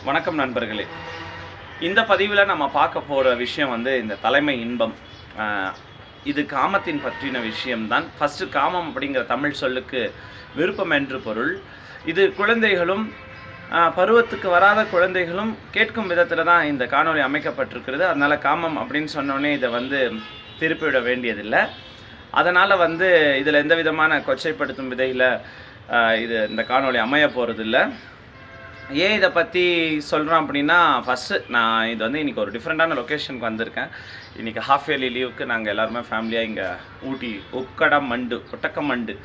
வணக்கம் நண்பர்களே. இந்த பதிவில் நம்ம பார்க்க போகிற விஷயம் இந்த தலைமை இன்பம். இது காமத்தின் பற்றின விஷயம்தான். ஃபஸ்ட்டு காமம் அப்படிங்கிற தமிழ் சொல்லுக்கு விருப்பம் என்று பொருள். இது குழந்தைகளும் பருவத்துக்கு வராத குழந்தைகளும் கேட்கும் விதத்தில் தான் இந்த காணொளி அமைக்கப்பட்டிருக்கிறது. அதனால் காமம் அப்படின்னு சொன்னோடனே இதை திருப்பிவிட வேண்டியதில்லை. அதனால் இதில் எந்த விதமான கொச்சைப்படுத்தும் விதையில் இந்த காணொளி அமைய போகிறதில்லை. ஏன் இதை பற்றி சொல்கிறோம் அப்படின்னா, ஃபஸ்ட்டு நான் இது இன்றைக்கி ஒரு டிஃப்ரெண்ட்டான லொக்கேஷனுக்கு வந்திருக்கேன். இன்றைக்கி ஹாஃப் இயர்லி லீவுக்கு நாங்கள் எல்லாருமே ஃபேமிலியாக இங்கே ஊட்டி ஒட்டக்கமண்டு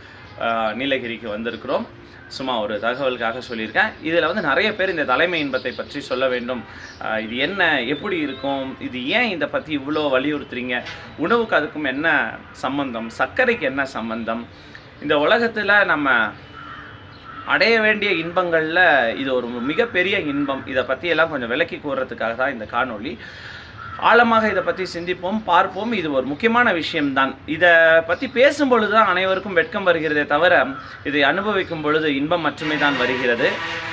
நீலகிரிக்கு வந்திருக்கிறோம். சும்மா ஒரு தகவலுக்காக சொல்லியிருக்கேன். இதில் நிறைய பேர் இந்த தலைமை இன்பத்தை பற்றி சொல்ல வேண்டும். இது என்ன, எப்படி இருக்கும், இது ஏன் இதை பற்றி இவ்வளோ வலியுறுத்துறீங்க, உணவுக்கு அதுக்கும் என்ன சம்பந்தம், சர்க்கரைக்கு என்ன சம்பந்தம், இந்த உலகத்தில் நம்ம அடைய வேண்டிய இன்பங்களில் இது ஒரு மிகப்பெரிய இன்பம், இதை பற்றியெல்லாம் கொஞ்சம் விளக்கி கூறுறதுக்காக தான் இந்த காணொளி. ஆழமாக இதை பற்றி சிந்திப்போம், பார்ப்போம். இது ஒரு முக்கியமான விஷயம்தான். இதை பற்றி பேசும்பொழுது தான் அனைவருக்கும் வெட்கம் வருகிறதே தவிர, இதை அனுபவிக்கும் பொழுது இன்பம் மட்டுமே தான் வருகிறது.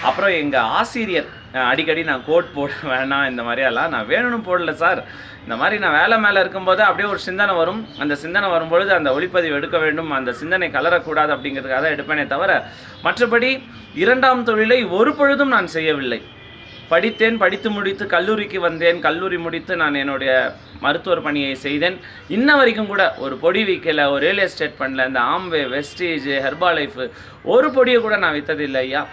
அப்புறம் எங்கள் ஆசிரியர் அடிக்கடி நான் கோட் போட வேணாம், இந்த மாதிரியெல்லாம் நான் வேணும்னு போடல சார், இந்த மாதிரி நான் வேலை மேலே இருக்கும்போது அப்படியே ஒரு சிந்தனை வரும். அந்த சிந்தனை வரும்பொழுது அந்த ஒளிப்பதிவு எடுக்க வேண்டும், அந்த சிந்தனை கலரக்கூடாது அப்படிங்கிறதுக்காக தான் எடுப்பேனே தவிர, மற்றபடி இரண்டாம் தொழிலை ஒரு பொழுதும் நான் செய்யவில்லை. படித்தேன், படித்து முடித்து கல்லூரிக்கு வந்தேன், கல்லூரி முடித்து நான் என்னுடைய மருத்துவர் பணியை செய்தேன். இன்ன வரைக்கும் கூட ஒரு பொடி விற்கலை, ஒரு ரியல் எஸ்டேட் பண்ணல, இந்த ஆம்வே, வெஸ்டேஜ், ஹெர்பா லைஃப் ஒரு பொடியை கூட நான் விற்றதில்லை ஐயா.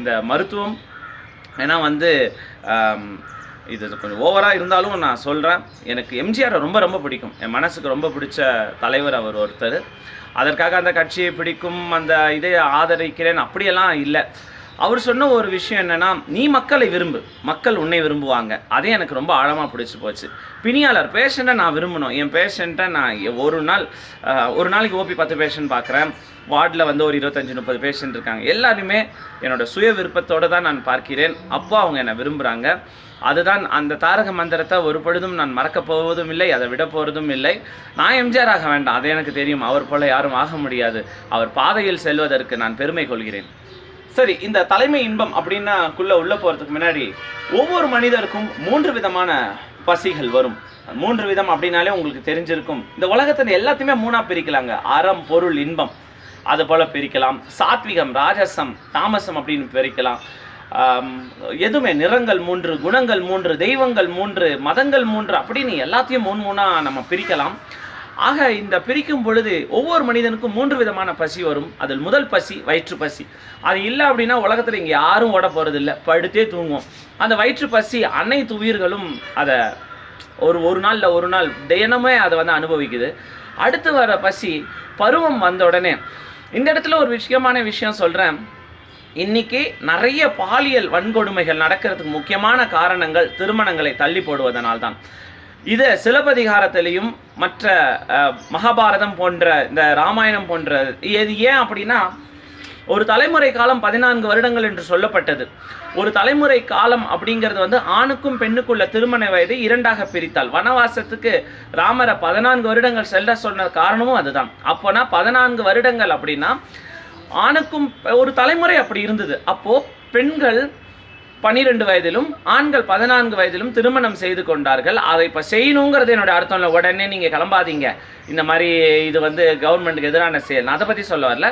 இந்த மருத்துவம் ஏன்னா இது கொஞ்சம் ஓவராக இருந்தாலும் நான் சொல்கிறேன், எனக்கு எம்ஜிஆரை ரொம்ப ரொம்ப பிடிக்கும். என் மனசுக்கு ரொம்ப பிடிச்ச தலைவர் அவர் ஒருத்தர். அதற்காக அந்த கட்சியை பிடிக்கும், அந்த இதை ஆதரிக்கிறேன் அப்படியெல்லாம் இல்லை. அவர் சொன்ன ஒரு விஷயம் என்னென்னா, நீ மக்களை விரும்பு, மக்கள் உன்னை விரும்புவாங்க. அதே எனக்கு ரொம்ப ஆழமாக பிடிச்சி போச்சு. பிணியாளர் பேஷண்ட்டை நான் விரும்பணும். என் பேஷண்ட்டை நான் ஒரு நாளைக்கு ஓபி 10 பேஷண்ட் பார்க்குறேன். வார்டில் ஒரு 25-30 பேஷண்ட் இருக்காங்க. எல்லாருமே என்னோடய சுய விருப்பத்தோடு தான் நான் பார்க்கிறேன். அப்போ அவங்க என்னை விரும்புகிறாங்க. அதுதான் அந்த தாரக மந்திரத்தை ஒரு பொழுதும் நான் மறக்கப் போவதும் இல்லை, அதை விட போகிறதும் இல்லை. நான் எம்ஜிஆர் ஆக வேண்டாம், அது எனக்கு தெரியும். அவர் போல யாரும் ஆக முடியாது. அவர் பாதையில் செல்வதற்கு நான் பெருமை கொள்கிறேன். சரி, இந்த தலைமை இன்பம் அப்படின்னாக்குள்ளே உள்ளே போகிறதுக்கு முன்னாடி, ஒவ்வொரு மனிதருக்கும் 3 விதமான பசிகள் வரும். 3 விதம் அப்படின்னாலே உங்களுக்கு தெரிஞ்சிருக்கும். இந்த உலகத்தில் எல்லாத்தையுமே 3ஆக பிரிக்கலாங்க. அறம், பொருள், இன்பம், அது போல் பிரிக்கலாம். சாத்விகம், ராஜசம், தாமசம் அப்படின்னு பிரிக்கலாம். எதுவுமே நிறங்கள் 3, குணங்கள் 3, தெய்வங்கள் 3, மதங்கள் 3 அப்படின்னு எல்லாத்தையும் 3 நம்ம பிரிக்கலாம். ஆக இந்த பிரிக்கும் பொழுது ஒவ்வொரு மனிதனுக்கும் 3 விதமான பசி வரும். அதில் முதல் பசி வயிற்று பசி. அது இல்லை அப்படின்னா உலகத்தில் இங்கே யாரும் ஓட போகிறதில்லை, படுத்தே தூங்குவோம். அந்த வயிற்று பசி அனைத்து உயிர்களும் அதை ஒரு நாள் தினமே அதை அனுபவிக்குது. அடுத்து வர பசி பருவம் வந்த உடனே. இந்த இடத்துல ஒரு முக்கியமான விஷயம் சொல்கிறேன். இன்றைக்கி நிறைய பாலியல் வன்கொடுமைகள் நடக்கிறதுக்கு முக்கியமான காரணங்கள் திருமணங்களை தள்ளி போடுவதனால்தான். இது சிலப்பதிகாரத்திலையும் மற்ற மகாபாரதம் போன்ற இந்த ராமாயணம் போன்ற இது ஏன் அப்படின்னா, ஒரு தலைமுறை காலம் 14 வருடங்கள் என்று சொல்லப்பட்டது. ஒரு தலைமுறை காலம் அப்படிங்கிறது ஆணுக்கும் பெண்ணுக்குள்ள திருமண வயதை 2ஆக பிரித்தால், வனவாசத்துக்கு ராமரை 14 வருடங்கள் செல்ல சொன்ன காரணமும் அதுதான். அப்போனா 14 வருடங்கள் அப்படின்னா ஆணுக்கும் ஒரு தலைமுறை அப்படி இருந்தது. அப்போது பெண்கள் 12 வயதிலும் ஆண்கள் 14 வயதிலும் திருமணம் செய்து கொண்டார்கள். அதை இப்போ செய்யணுங்கிறது என்னோட அர்த்தம் இல்லை. உடனே நீங்கள் கிளம்பாதீங்க, இந்த மாதிரி இது கவர்மெண்ட்டுக்கு எதிரான செயல், நான் அதை பற்றி சொல்ல வரல.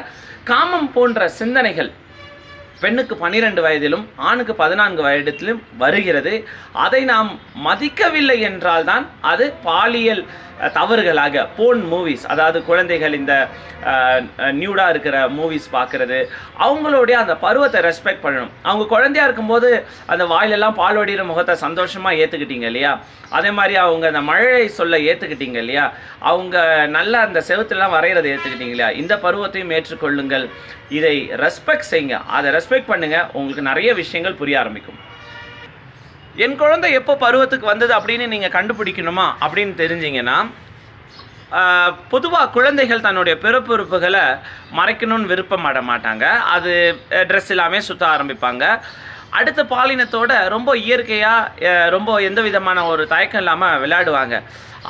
காமம் போன்ற சிந்தனைகள் பெண்ணுக்கு 12 வயதிலும் ஆணுக்கு 14 வயதிலும் வருகிறது. அதை நாம் மதிக்கவில்லை என்றால் தான் அது பாலியல் தவறுகளாக போன் மூவிஸ், அதாவது குழந்தைகள் இந்த நியூடாக இருக்கிற மூவிஸ் பார்க்குறது, அவங்களுடைய அந்த பருவத்தை ரெஸ்பெக்ட் பண்ணணும். அவங்க குழந்தையாக இருக்கும்போது அந்த வாயிலெல்லாம் பால் வடிகிற முகத்தை சந்தோஷமாக ஏற்றுக்கிட்டீங்க இல்லையா? அதே மாதிரி அவங்க அந்த மழை சொல்ல ஏற்றுக்கிட்டீங்க இல்லையா? அவங்க நல்ல அந்த செவத்துலாம் வரைகிறத ஏற்றுக்கிட்டீங்க இல்லையா? இந்த பருவத்தையும் ஏற்றுக்கொள்ளுங்கள். இதை ரெஸ்பெக்ட் செய்யுங்க. அதை ரெஸ்பெக்ட் பண்ணுங்கள். உங்களுக்கு நிறைய விஷயங்கள் புரிய ஆரம்பிக்கும். என் குழந்தை எப்போ பருவத்துக்கு வந்தது அப்படின்னு நீங்கள் கண்டுபிடிக்கணுமா அப்படின்னு தெரிஞ்சிங்கன்னா, பொதுவாக குழந்தைகள் தன்னுடைய பிறப்புறுப்புகளை மறைக்கணும்னு விருப்பப்பட மாட்டாங்க. அது ட்ரெஸ் எல்லாமே சுற்ற ஆரம்பிப்பாங்க. அடுத்த பாலினத்தோட ரொம்ப இயற்கையாக ரொம்ப எந்த விதமான ஒரு தயக்கம் இல்லாமல் விளையாடுவாங்க.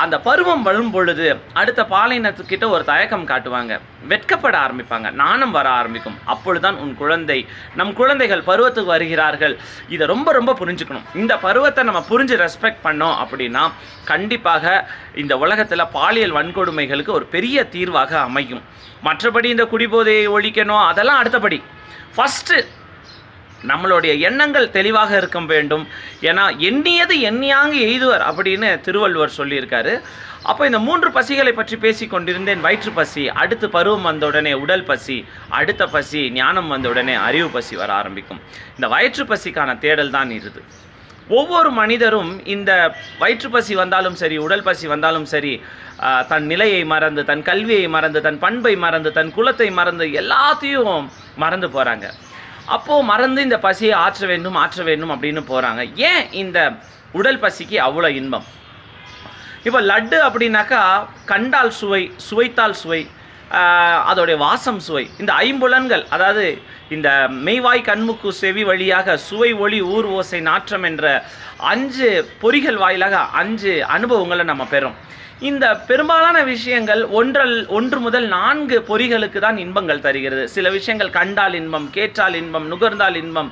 அந்த பருவம் வரும் பொழுது அடுத்த பாலினத்துக்கிட்ட ஒரு தயக்கம் காட்டுவாங்க, வெட்கப்பட ஆரம்பிப்பாங்க, நாணம் வர ஆரம்பிக்கும். அப்பொழுதுதான் நம் குழந்தைகள் பருவத்துக்கு வருகிறார்கள். இதை ரொம்ப ரொம்ப புரிஞ்சுக்கணும். இந்த பருவத்தை நம்ம புரிஞ்சு ரெஸ்பெக்ட் பண்ணோம் அப்படின்னா கண்டிப்பாக இந்த உலகத்தில் பாலியல் வன்கொடுமைகளுக்கு ஒரு பெரிய தீர்வாக அமையும். மற்றபடி இந்த குடிபோதையை ஒழிக்கணும் அதெல்லாம் அடுத்தபடி. ஃபஸ்ட்டு நம்மளுடைய எண்ணங்கள் தெளிவாக இருக்க வேண்டும். ஏன்னா எண்ணியது எண்ணியாங்கு எய்துவர் அப்படின்னு திருவள்ளுவர் சொல்லியிருக்காரு. அப்போ இந்த 3 பசிகளை பற்றி பேசி கொண்டிருந்தேன். வயிற்று பசி, அடுத்து பருவம் வந்தவுடனே உடல் பசி, அடுத்த பசி ஞானம் வந்தவுடனே அறிவு பசி வர ஆரம்பிக்கும். இந்த வயிற்று பசிக்கான தேடல் தான் இது. ஒவ்வொரு மனிதரும் இந்த வயிற்று பசி வந்தாலும் சரி, உடல் பசி வந்தாலும் சரி, தன் நிலையை மறந்து, தன் கல்வியை மறந்து, தன் பண்பை மறந்து, தன் குலத்தை மறந்து எல்லாத்தையும் மறந்து போகிறாங்க. அப்போது மறந்து இந்த பசியை ஆற்ற வேண்டும் அப்படின்னு போகிறாங்க. ஏன் இந்த உடல் பசிக்கு அவ்வளோ இன்பம்? இப்போ லட்டு அப்படின்னாக்கா கண்டால் சுவை, சுவைத்தால் சுவை, அதோடைய வாசம் சுவை. இந்த ஐம்புலன்கள், அதாவது இந்த மெய்வாய் கண்முக்கு செவி வழியாக சுவை ஒளி ஊர் ஓசை நாற்றம் என்ற 5 பொறிகள் வாயிலாக 5 அனுபவங்களை நம்ம பெறும். இந்த பெரும்பாலான விஷயங்கள் 1 முதல் 4 பொறிகளுக்கு தான் இன்பங்கள் தருகிறது. சில விஷயங்கள் கண்டால் இன்பம், கேட்டால் இன்பம், நுகர்ந்தால் இன்பம்,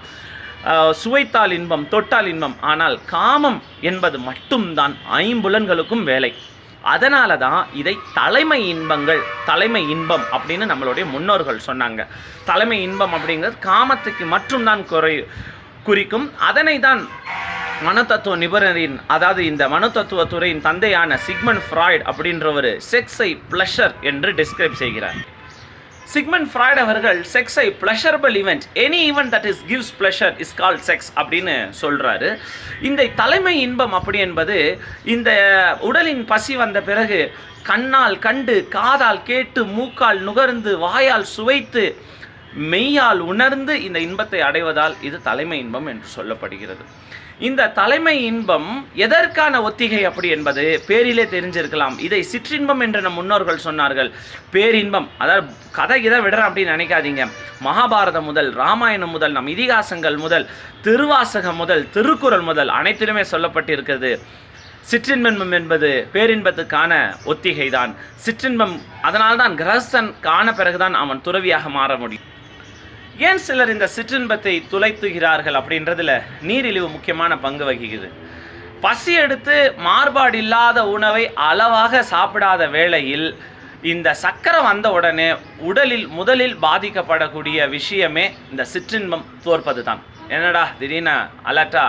சுவைத்தால் இன்பம், தொட்டால் இன்பம். ஆனால் காமம் என்பது மட்டும்தான் 5 புலன்களுக்கும் வேலை. அதனால தான் இதை தலைமை இன்பம் அப்படின்னு நம்மளுடைய முன்னோர்கள் சொன்னாங்க. தலைமை இன்பம் அப்படிங்கிறது காமத்துக்கு மட்டும்தான் குறிக்கும். அதனை தான் மனோதத்துவ நிபுணரின், அதாவது இந்த மனோதத்துவ துறையின் தந்தையான சிக்மண்ட் ஃப்ராய்ட் அப்படின்றவர் செக்ஸை ப்ளஷர் என்று டிஸ்கிரைப் செய்கிறார். சிக்மண்ட் ஃப்ராய்ட் அவர்கள் செக்ஸை pleasurable event, any event that is gives pleasure is called sex அப்படின்னு சொல்கிறாரு. இந்த தலைமை இன்பம் அப்படி என்பது இந்த உடலின் பசி வந்த பிறகு கண்ணால் கண்டு, காதால் கேட்டு, மூக்கால் நுகர்ந்து, வாயால் சுவைத்து, மெய்யால் உணர்ந்து இந்த இன்பத்தை அடைவதால் இது தலைமை இன்பம் என்று சொல்லப்படுகிறது. இந்த தலைமை இன்பம் எதற்கான ஒத்திகை அப்படி என்பது பேரிலே தெரிஞ்சிருக்கலாம். இதை சிற்றின்பம் என்று நம் முன்னோர்கள் சொன்னார்கள். பேரின்பம், அதாவது கதை இதை விடுறேன் அப்படின்னு நினைக்காதீங்க. மகாபாரதம் முதல், ராமாயணம் முதல், நம் இதிகாசங்கள் முதல், திருவாசகம் முதல், திருக்குறள் முதல் அனைத்திலுமே சொல்லப்பட்டிருக்கிறது. சிற்றின்பம் என்பது பேரின்பத்துக்கான ஒத்திகை தான். சிற்றின்பம் அதனால்தான் கிரகஸ்தன் காண பிறகுதான் அவன் துறவியாக மாற முடியும். ஏன் சிலர் இந்த சிற்றின்பத்தை துளைத்துகிறார்கள் அப்படின்றதுல நீரிழிவு முக்கியமான பங்கு வகிக்குது. பசி எடுத்து மாறுபாடு இல்லாத உணவை அளவாக சாப்பிடாத வேளையில் இந்த சக்கரை வந்த உடனே உடலில் முதலில் பாதிக்கப்படக்கூடிய விஷயமே இந்த சிற்றின்பம் தோற்பது தான். என்னடா திடீர்னு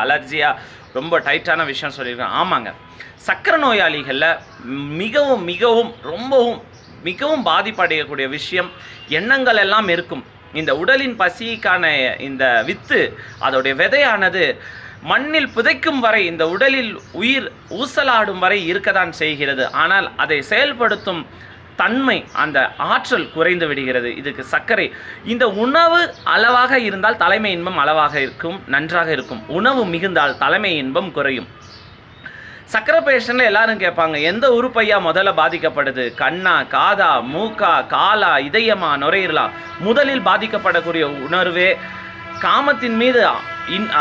அலர்ஜியா ரொம்ப டைட்டான விஷயம் சொல்லியிருக்கேன். ஆமாங்க, சக்கரை நோயாளிகளில் மிகவும் பாதிப்படையக்கூடிய விஷயம் எண்ணங்கள் எல்லாம் இருக்கும். இந்த உடலின் பசிக்கான இந்த வித்து, அதோடைய விதையானது மண்ணில் புதைக்கும் வரை, இந்த உடலில் உயிர் ஊசலாடும் வரை இருக்கத்தான் செய்கிறது. ஆனால் அதை செயல்படுத்தும் தன்மை, அந்த ஆற்றல் குறைந்து விடுகிறது. இதுக்கு சர்க்கரை, இந்த உணவு அளவாக இருந்தால் தலைமை இன்பம் அளவாக இருக்கும், நன்றாக இருக்கும். உணவு மிகுந்தால் தலைமை இன்பம் குறையும். சக்கரை பேஷண்ட்ல எல்லாரும் கேட்பாங்க, எந்த உறுப்பையா முதல்ல பாதிக்கப்படுது? கண்ணா, காதா, மூக்கா, காலா, இதயமா, நுரையீரலா? முதலில் பாதிக்கப்படக்கூடிய உணர்வே காமத்தின் மீது,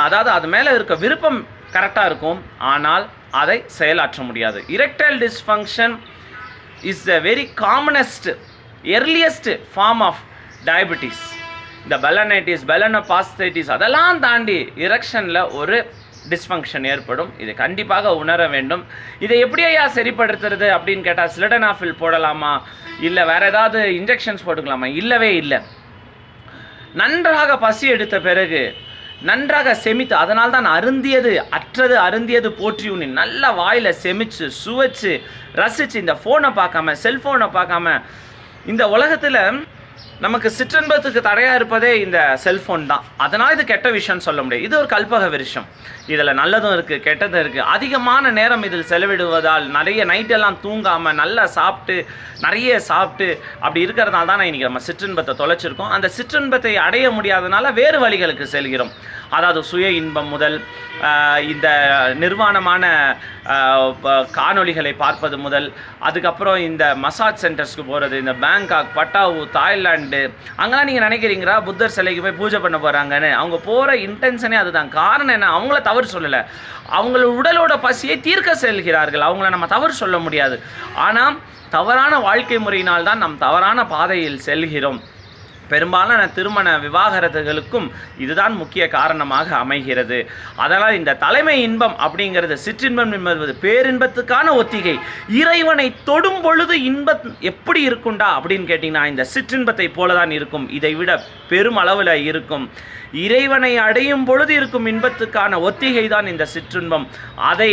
அதாவது அது மேலே இருக்க விருப்பம் கரெக்டாக இருக்கும், ஆனால் அதை செயலாற்ற முடியாது. Erectile dysfunction is the very commonest earliest form of diabetes. இந்த பெலனைட்டிஸ், பெலனோபாஸ்தைட்டிஸ் அதெல்லாம் தாண்டி இரெக்ஷனில் ஒரு டிஸ்ஃபங்க்ஷன் ஏற்படும். இதை கண்டிப்பாக உணர வேண்டும். இதை எப்படியா சரிப்படுத்துறது அப்படின்னு கேட்டால் சிலிடனாஃபில் போடலாமா, இல்லை வேறு ஏதாவது இன்ஜெக்ஷன்ஸ் போட்டுக்கலாமா? இல்லவே இல்லை. நன்றாக பசி எடுத்த பிறகு நன்றாக செமித்து, அதனால் தான் அருந்தியது போற்றியுன்னு நல்ல வாயில் செமிச்சு சுவைச்சு ரசித்து, இந்த ஃபோனை பார்க்காம, செல்ஃபோனை பார்க்காம. இந்த உலகத்தில் நமக்கு சிற்றின்பத்துக்கு தடையாக இருப்பதே இந்த செல்ஃபோன் தான். அதனால் இது கெட்ட விஷயம்னு சொல்ல முடியாது. இது ஒரு கல்பக விஷயம். இதில் நல்லதும் இருக்குது, கெட்டதும் இருக்குது. அதிகமான நேரம் இதில் செலவிடுவதால் நிறைய நைட்டெல்லாம் தூங்காமல் நல்லா நிறைய சாப்பிட்டு அப்படி இருக்கிறதுனால தான் இன்றைக்கி நம்ம சிற்றின்பத்தை தொலைச்சிருக்கோம். அந்த சிற்றின்பத்தை அடைய முடியாதனால வேறு வழிகளுக்கு செல்கிறோம். அதாவது சுய இன்பம் முதல், இந்த நிர்வாணமான காணொளிகளை பார்ப்பது முதல், அதுக்கப்புறம் இந்த மசாஜ் சென்டர்ஸ்க்கு போகிறது, இந்த பேங்காக், பட்டாவு, தாய்லாந்து, கண்டு அங்கெல்லாம் நீங்கள் நினைக்கிறீங்களா புத்தர் சிலைக்கு போய் பூஜை பண்ண போகிறாங்கன்னு? அவங்க போகிற இன்டென்ஷனே அதுதான். காரணம் என்ன? அவங்கள தவறு சொல்லலை, அவங்கள உடலோட பசியை தீர்க்க செல்கிறார்கள். அவங்கள நம்ம தவறு சொல்ல முடியாது. ஆனால் தவறான வாழ்க்கை முறையினால் தான் நாம் தவறான பாதையில் செல்கிறோம். பெரும்பாலான திருமண விவாகரத்துகளுக்கும் இதுதான் முக்கிய காரணமாக அமைகிறது. அதனால் இந்த தலைமை இன்பம் அப்படிங்கிறது, சிற்றின்பம் என்பது பேரின்பத்துக்கான ஒத்திகை. இறைவனை தொடும் பொழுது இன்பம் எப்படி இருக்குண்டா அப்படின்னு கேட்டிங்கன்னா இந்த சிற்றின்பத்தை போல தான் இருக்கும். இதை விட பெருமளவில் இருக்கும். இறைவனை அடையும் பொழுது இருக்கும் இன்பத்துக்கான ஒத்திகை தான் இந்த சிற்றின்பம். அதை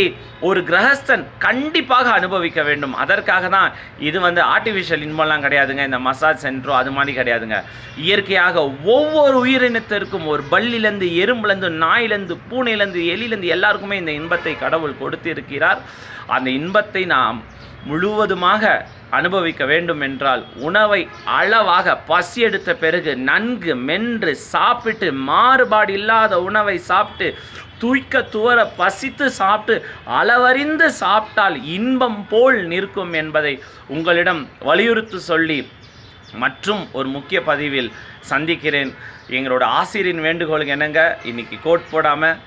ஒரு கிரகஸ்தன் கண்டிப்பாக அனுபவிக்க வேண்டும். அதற்காக தான் இது ஆர்டிஃபிஷியல் இன்பம்லாம் கிடையாதுங்க. இந்த மசாஜ் சென்டரோ அது மாதிரி கிடையாதுங்க. இயற்கையாக ஒவ்வொரு உயிரினத்திற்கும், ஒரு பல்லிலேருந்து எறும்புலேருந்து நாயிலேருந்து பூனையிலேருந்து எலிலேருந்து எல்லாருக்குமே இந்த இன்பத்தை கடவுள் கொடுத்து இருக்கிறார். அந்த இன்பத்தை நாம் முழுவதுமாக அனுபவிக்க வேண்டும் என்றால் உணவை அளவாக பசி எடுத்த பிறகு நன்கு மென்று சாப்பிட்டு, மாறுபாடு இல்லாத உணவை சாப்பிட்டு, தூய்க்க துவர பசித்து சாப்பிட்டு, அளவறிந்து சாப்பிட்டால் இன்பம் போல் நிற்கும் என்பதை உங்களிடம் வலியுறுத்தி சொல்லி மற்றும் ஒரு முக்கிய பதிவில் சந்திக்கிறேன். எங்களோட ஆசிரியரின் வேண்டுகோளுக்கு என்னங்க, இன்றைக்கி கோட் போடாமல்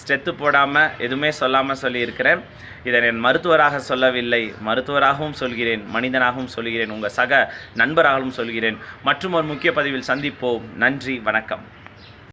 ஸ்டெத்து போடாமல் எதுவுமே சொல்லாமல் சொல்லியிருக்கிறேன். இதை நான் மருத்துவராக சொல்லவில்லை, மருத்துவராகவும் சொல்கிறேன், மனிதனாகவும் சொல்கிறேன், உங்கள் சக நண்பராகவும் சொல்கிறேன். மற்றும் ஒரு முக்கிய பதிவில் சந்திப்போம். நன்றி, வணக்கம்.